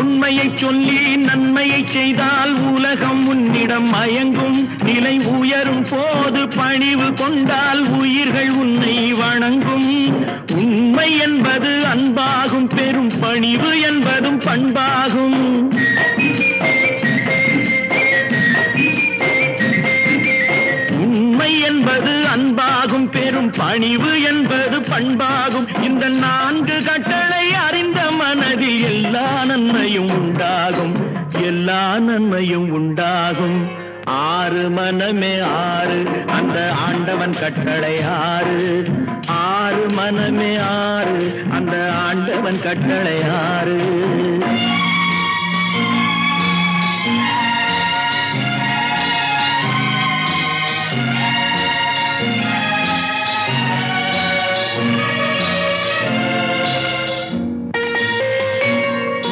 உண்மையை சொல்லி நன்மையை செய்தால் உலகம் உன்னிடம் மயங்கும். நிலை உயரும் போது பணிவு கொண்டால் உயிர்கள் உன்னை வணங்கும். உண்மை என்பது அன்பாகும், பெரும் பணிவு என்பதும் பண்பாகும். உண்மை என்பது அன்பாகும், பெரும் பணிவு என்பது பண்பாகும். இந்த 4 கட்டளை அறிந்த மனதில் எல்லா நன்மையும் உண்டாகும், எல்லா நன்மையும் உண்டாகும். 6 மனமே 6 அந்த ஆண்டவன் கட்டளை 6. 6 மனமே 6 அந்த ஆண்டவன் கட்டளை 6.